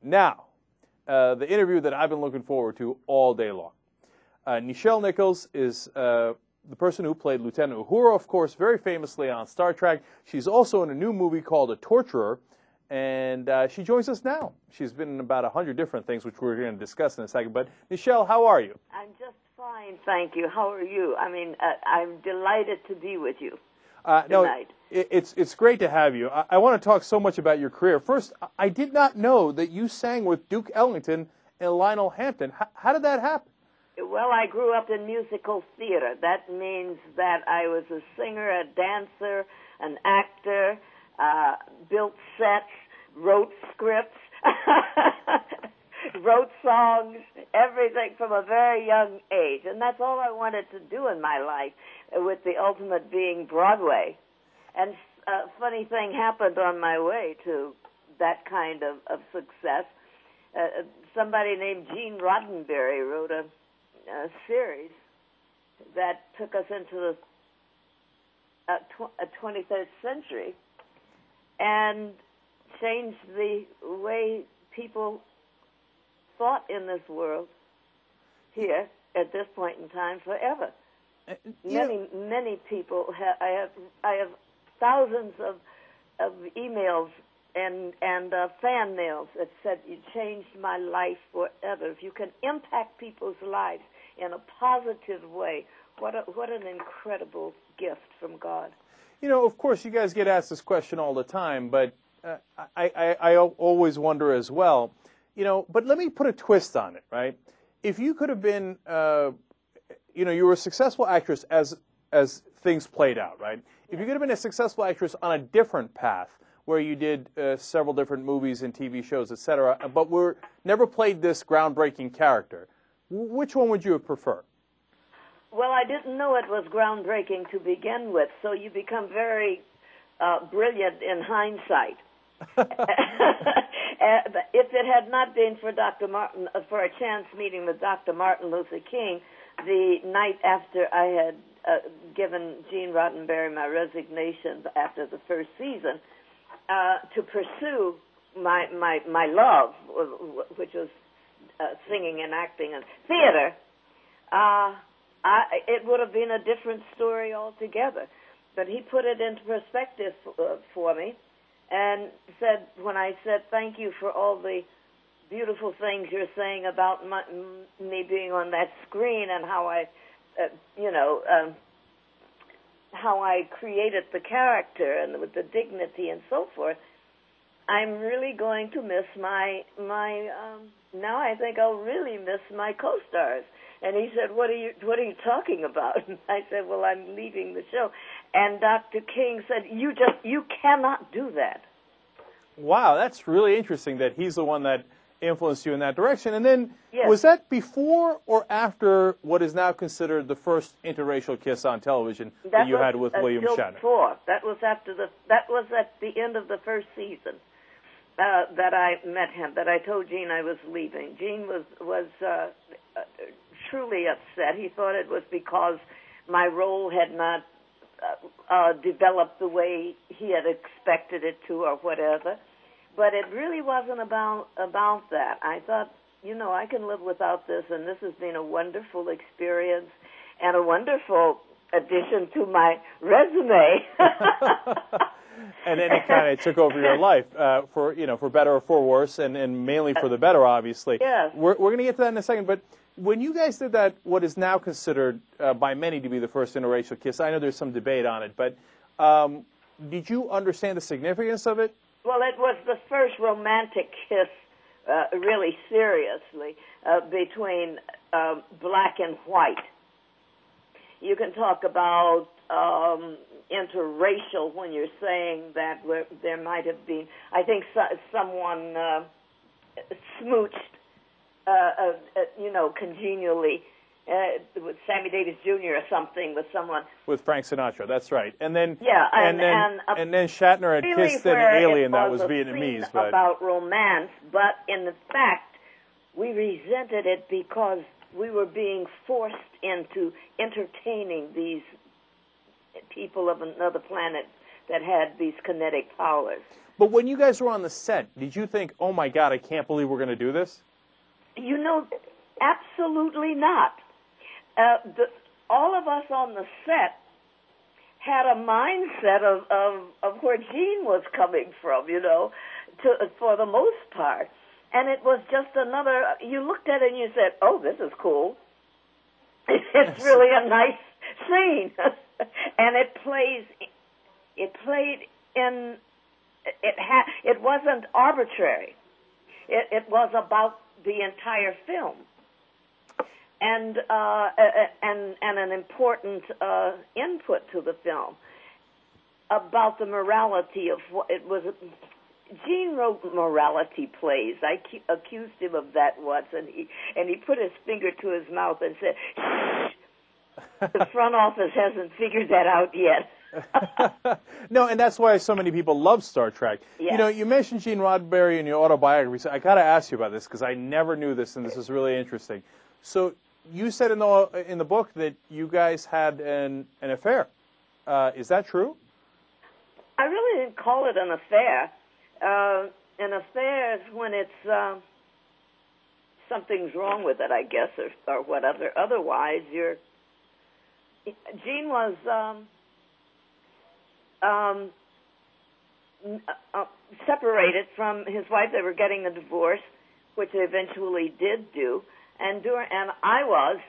Now, the interview that I've been looking forward to all day long. Nichelle Nichols is the person who played Lieutenant Uhura, of course, very famously on Star Trek. She's also in a new movie called A Torturer, and she joins us now. She's been in about 100 different things, which we're going to discuss in a second. But, Nichelle, how are you? I'm just fine, thank you. How are you? I mean, I'm delighted to be with you tonight. No, it's great to have you. I want to talk so much about your career. First, I did not know that you sang with Duke Ellington and Lionel Hampton. How did that happen? Well, I grew up in musical theater. That means that I was a singer, a dancer, an actor, built sets, wrote scripts, wrote songs, everything from a very young age. And that's all I wanted to do in my life, with the ultimate being Broadway. And a funny thing happened on my way to that kind of success. Somebody named Gene Roddenberry wrote a series that took us into the 23rd century and changed the way people thought in this world here at this point in time forever. Many people I have thousands of emails and fan mails that said, you changed my life forever. If you can impact people's lives in a positive way, what an incredible gift from God. You know, of course, you guys get asked this question all the time, but I always wonder as well, you know, but let me put a twist on it, right? If you could have been, you know, you were a successful actress as things played out, right? If you could have been a successful actress on a different path, where you did several different movies and TV shows, etc., but never played this groundbreaking character, which one would you have preferred? Well, I didn't know it was groundbreaking to begin with, so you become very brilliant in hindsight. If it had not been for Dr. Martin, for a chance meeting with Dr. Martin Luther King, the night after I had given Gene Roddenberry my resignation after the first season, to pursue my love, which was singing and acting and theater, it would have been a different story altogether. But he put it into perspective for me and said, when I said, thank you for all the beautiful things you're saying about me being on that screen and how I, how I created the character and with the dignity and so forth, I'm really going to miss my now I think I'll really miss my co-stars. And he said, what are you talking about? And I said, well, I'm leaving the show. And Dr. King said, you cannot do that. Wow, that's really interesting that he's the one that influenced you in that direction. And then, yes. Was that before or after what is now considered the first interracial kiss on television that you had with William Shatner? Before. That was at the end of the first season that I met him, that I told Gene I was leaving. Gene was truly upset. He thought it was because my role had not developed the way he had expected it to or whatever. But it really wasn't about that. I thought, I can live without this, and this has been a wonderful experience and a wonderful addition to my resume. And then it kind of took over your life for better or for worse, and mainly for the better, obviously. Yes. We're going to get to that in a second, but when you guys did that, what is now considered by many to be the first interracial kiss, I know there's some debate on it, but did you understand the significance of it? Well, it was the first romantic kiss, really seriously, between black and white. You can talk about interracial when you're saying that there might have been, I think someone smooched, congenially with Sammy Davis Jr. or something with someone. With Frank Sinatra, that's right. And then and then Shatner had really kissed an alien that was Vietnamese. But about romance, but in fact, we resented it because we were being forced into entertaining these people of another planet that had these kinetic powers. But when you guys were on the set, did you think, oh my God, I can't believe we're going to do this? You know, absolutely not. All of us on the set had a mindset of where Gene was coming from, you know, for the most part. And it was just another, you looked at it and you said, oh, this is cool. It's really a nice scene. And it wasn't arbitrary. It was about the entire film. And an important input to the film about the morality of what it was. Gene wrote morality plays. I accused him of that once, and he put his finger to his mouth and said, "Shh, the front office hasn't figured that out yet." No, and that's why so many people love Star Trek. Yes. You know, you mentioned Gene Roddenberry in your autobiography, so I got to ask you about this because I never knew this, and this is really interesting. So you said in the book that you guys had an affair. Is that true? I really didn't call it an affair. An affair is when it's something's wrong with it, I guess, or whatever. Otherwise, Gene was separated from his wife. They were getting a divorce, which they eventually did do, and I was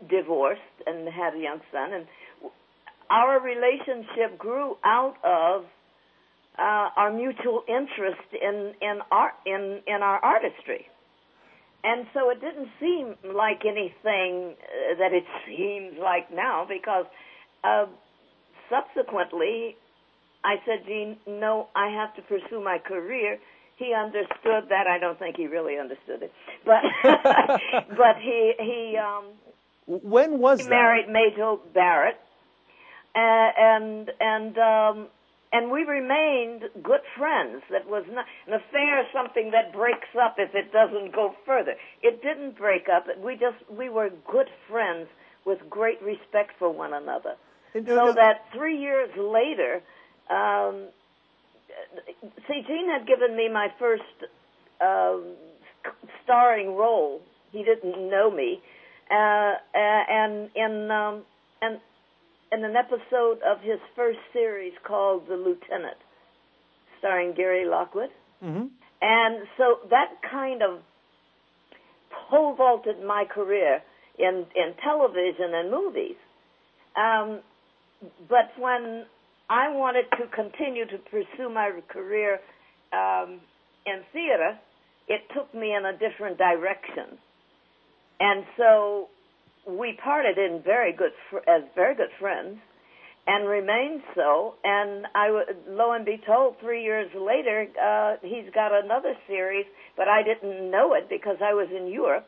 divorced and had a young son, and our relationship grew out of our mutual interest in our artistry. And so it didn't seem like anything that it seems like now, because subsequently I said, Gene, no, I have to pursue my career. He understood that. I don't think he really understood it, but but he when was he that? married Majel Barrett, and we remained good friends. That was not an affair, is something that breaks up if it doesn't go further. It didn't break up. We were good friends with great respect for one another. So that 3 years later, Gene had given me my first starring role. He didn't know me, and in an episode of his first series called The Lieutenant, starring Gary Lockwood. Mm-hmm. And so that kind of pole vaulted my career in television and movies. But when I wanted to continue to pursue my career in theater, it took me in a different direction. And so we parted in as very good friends, and remained so. And lo and behold, 3 years later, he's got another series, but I didn't know it because I was in Europe.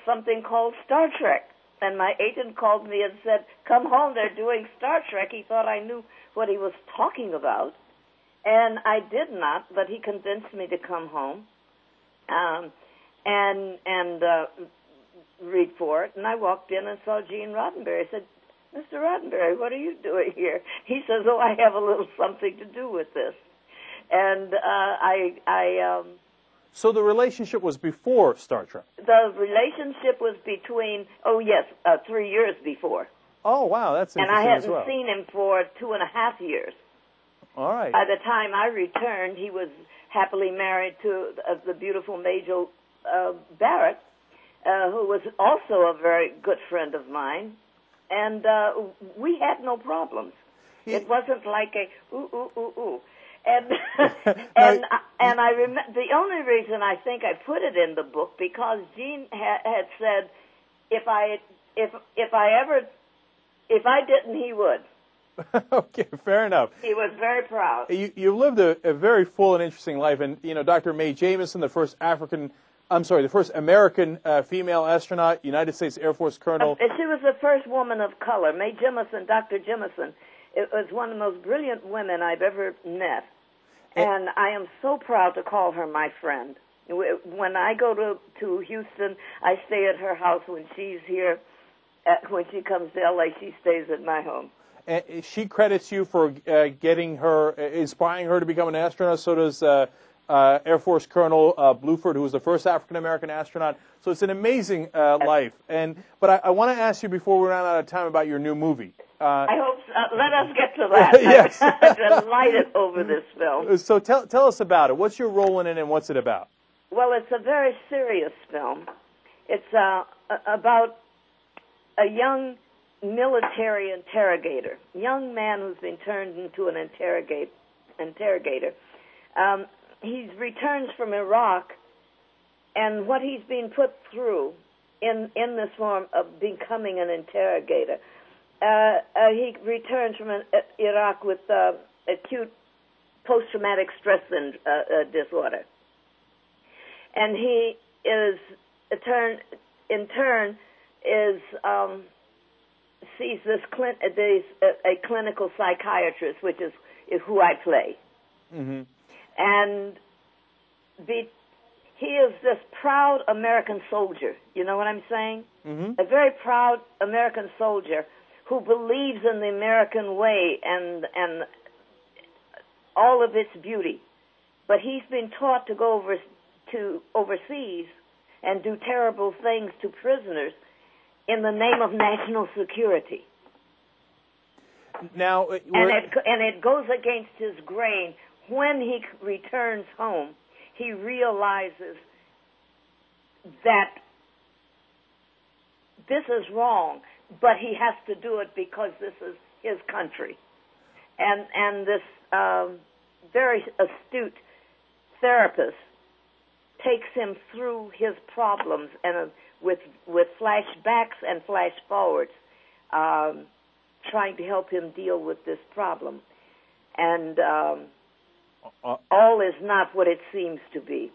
Something called Star Trek, and my agent called me and said, "Come home, they're doing Star Trek." He thought I knew what he was talking about, and I did not. But he convinced me to come home, and read for it, and I walked in and saw Gene Roddenberry. I said, "Mr. Roddenberry, what are you doing here?" He says, "Oh, I have a little something to do with this." And So the relationship was before Star Trek? The relationship was between, 3 years before. Oh, wow, that's interesting. And I hadn't as well. seen him for 2.5 years. All right. By the time I returned, he was happily married to the beautiful Majel Barrett, who was also a very good friend of mine, and we had no problems. It wasn't like a ooh ooh ooh ooh, and and I remember the only reason I think I put it in the book because Gene had said if I didn't, he would. Okay, fair enough. He was very proud. You lived a very full and interesting life, and Dr. Mae Jemison, the first American female astronaut, United States Air Force colonel. She was the first woman of color. Mae Jemison, Dr. Jemison, it was one of the most brilliant women I've ever met. And I am so proud to call her my friend. When I go to Houston, I stay at her house. When she's here, when she comes to L.A., she stays at my home. she credits you for inspiring her to become an astronaut. So does Air Force Colonel Bluford, who was the first African-American astronaut. So it's an amazing life. But I want to ask you before we run out of time about your new movie. I hope so. Let us get to that. Yes. I'm delighted over this film. So tell us about it. What's your role in it, and what's it about? Well, it's a very serious film. It's about a young military interrogator, young man who's been turned into an interrogator. He returns from Iraq, and what he's been put through in this form of becoming an interrogator. He returns from Iraq with acute post-traumatic stress disorder, and he is in turn sees a clinical psychiatrist, which is who I play, mm-hmm. and he is this proud American soldier. You know what I'm saying? Mm-hmm. A very proud American soldier who believes in the American way and all of its beauty. But he's been taught to go overseas and do terrible things to prisoners in the name of national security. Now, and it goes against his grain. When he returns home, he realizes that this is wrong, but he has to do it because this is his country. And this very astute therapist takes him through his problems and with flashbacks and flash forwards, trying to help him deal with this problem. And all is not what it seems to be.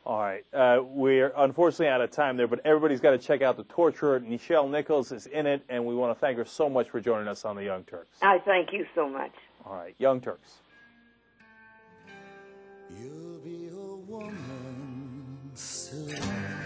All right. We're unfortunately out of time there, but everybody's got to check out The Torturer. Nichelle Nichols is in it, and we want to thank her so much for joining us on The Young Turks. I thank you so much. All right. Young Turks. You'll be a woman soon.